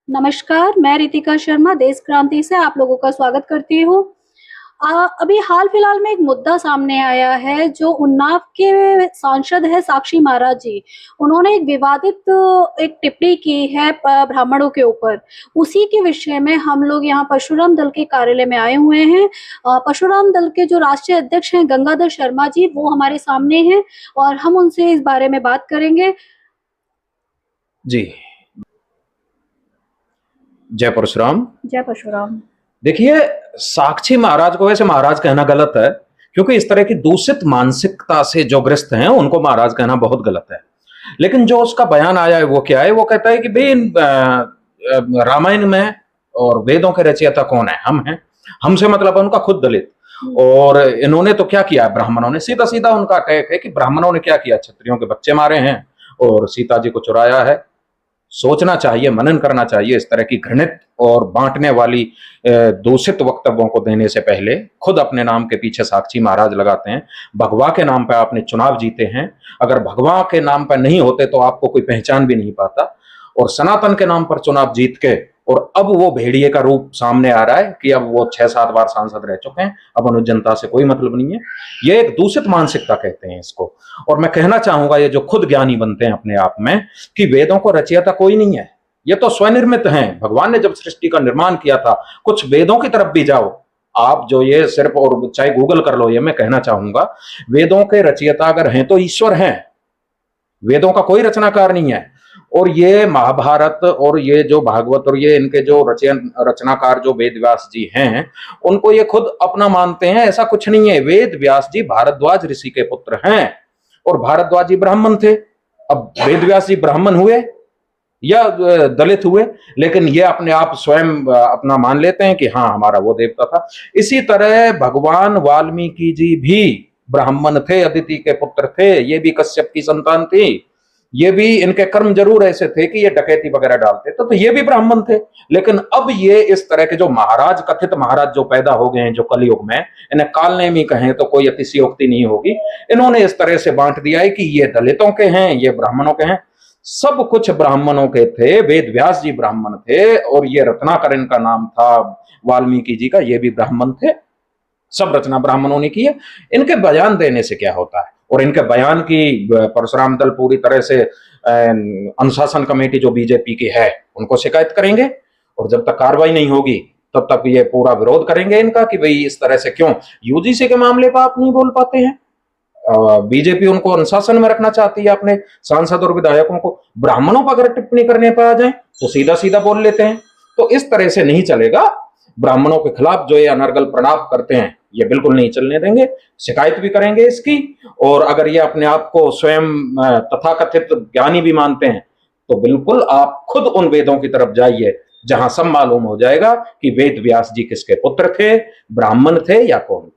नमस्कार, मैं रितिका शर्मा देश क्रांति से आप लोगों का स्वागत करती हूँ। अभी हाल फिलहाल में एक मुद्दा सामने आया है जो उन्नाव के सांसद है साक्षी महाराज जी। उन्होंने एक विवादित एक टिप्पणी की है ब्राह्मणों के ऊपर। उसी के विषय में हम लोग यहाँ परशुराम दल के कार्यालय में आए हुए हैं। परशुराम दल के जो राष्ट्रीय अध्यक्ष हैं गंगाधर शर्मा जी, वो हमारे सामने हैं और हम उनसे इस बारे में बात करेंगे। जी, जय परशुराम। जय परशुराम। देखिए, साक्षी महाराज को वैसे महाराज कहना गलत है, क्योंकि इस तरह की दूषित मानसिकता से जो ग्रस्त हैं उनको महाराज कहना बहुत गलत है। लेकिन जो उसका बयान आया है वो क्या है? वो कहता है कि भाई रामायण में और वेदों के रचयिता कौन है? हम हैं। हमसे मतलब है उनका खुद दलित। और इन्होंने तो क्या किया? ब्राह्मणों ने सीधा सीधा उनका अटैक है कि ब्राह्मणों ने क्या किया? क्षत्रियों के बच्चे मारे हैं और सीता जी को चुराया है। सोचना चाहिए, मनन करना चाहिए। इस तरह की घृणित और बांटने वाली दूषित वक्तव्यों को देने से पहले खुद अपने नाम के पीछे साक्षी महाराज लगाते हैं। भगवा के नाम पर आपने चुनाव जीते हैं। अगर भगवा के नाम पर नहीं होते तो आपको कोई पहचान भी नहीं पाता। और सनातन के नाम पर चुनाव जीत के और अब वो भेड़िए का रूप सामने आ रहा है कि अब वो 6-7 बार सांसद रह चुके हैं, अब उन्हें जनता से कोई मतलब नहीं है। ये एक दूषित मानसिकता कहते हैं इसको। और मैं कहना चाहूंगा ये जो खुद ज्ञानी बनते हैं अपने आप में कि वेदों को रचयिता कोई नहीं है, ये तो स्वनिर्मित हैं। भगवान ने जब सृष्टि का निर्माण किया था, कुछ वेदों की तरफ भी जाओ आप। जो ये सिर्फ, और चाहे गूगल कर लो, ये मैं कहना चाहूंगा वेदों के रचयिता अगर हैं तो ईश्वर हैं, वेदों का कोई रचनाकार नहीं है। और ये महाभारत और ये जो भागवत और ये इनके जो रचनाकार जो वेद व्यास जी हैं, उनको ये खुद अपना मानते हैं। ऐसा कुछ नहीं है। वेद व्यास जी भारद्वाज ऋषि के पुत्र हैं और भारद्वाज जी ब्राह्मण थे। अब वेद व्यास जी ब्राह्मण हुए या दलित हुए, लेकिन ये अपने आप स्वयं अपना मान लेते हैं कि हाँ हमारा वो देवता था। इसी तरह भगवान वाल्मीकि जी भी ब्राह्मण थे, अदिति के पुत्र थे, ये भी कश्यप की संतान थी। ये भी, इनके कर्म जरूर ऐसे थे कि ये डकैती वगैरह डालते तो ये भी ब्राह्मण थे। लेकिन अब ये इस तरह के जो महाराज, कथित महाराज जो पैदा हो गए हैं जो कलयुग में, इन्हें कालनेमी कहें तो कोई अतिशयोक्ति नहीं होगी। इन्होंने इस तरह से बांट दिया है कि ये दलितों के हैं, ये ब्राह्मणों के हैं। सब कुछ ब्राह्मणों के थे। वेद व्यास जी ब्राह्मण थे और ये रत्नाकर इनका नाम था, वाल्मीकि जी का, ये भी ब्राह्मण थे। सब रचना ब्राह्मणों ने की है। इनके बयान देने से क्या होता है? और इनके बयान की परशुराम दल पूरी तरह से अनुशासन कमेटी जो बीजेपी की है उनको शिकायत करेंगे। और जब तक कार्रवाई नहीं होगी तब तक ये पूरा विरोध करेंगे इनका कि भाई इस तरह से क्यों? यूजीसी के मामले पर आप नहीं बोल पाते हैं। बीजेपी उनको अनुशासन में रखना चाहती है, अपने सांसद और विधायकों को। ब्राह्मणों पर अगर टिप्पणी करने पर आ जाए तो सीधा सीधा बोल लेते हैं। तो इस तरह से नहीं चलेगा। ब्राह्मणों के खिलाफ जो ये अनर्गल प्रणाम करते हैं ये बिल्कुल नहीं चलने देंगे। शिकायत भी करेंगे इसकी। और अगर ये अपने आप को स्वयं तथाकथित ज्ञानी भी मानते हैं तो बिल्कुल आप खुद उन वेदों की तरफ जाइए जहां सब मालूम हो जाएगा कि वेद व्यास जी किसके पुत्र थे, ब्राह्मण थे या कौन थे।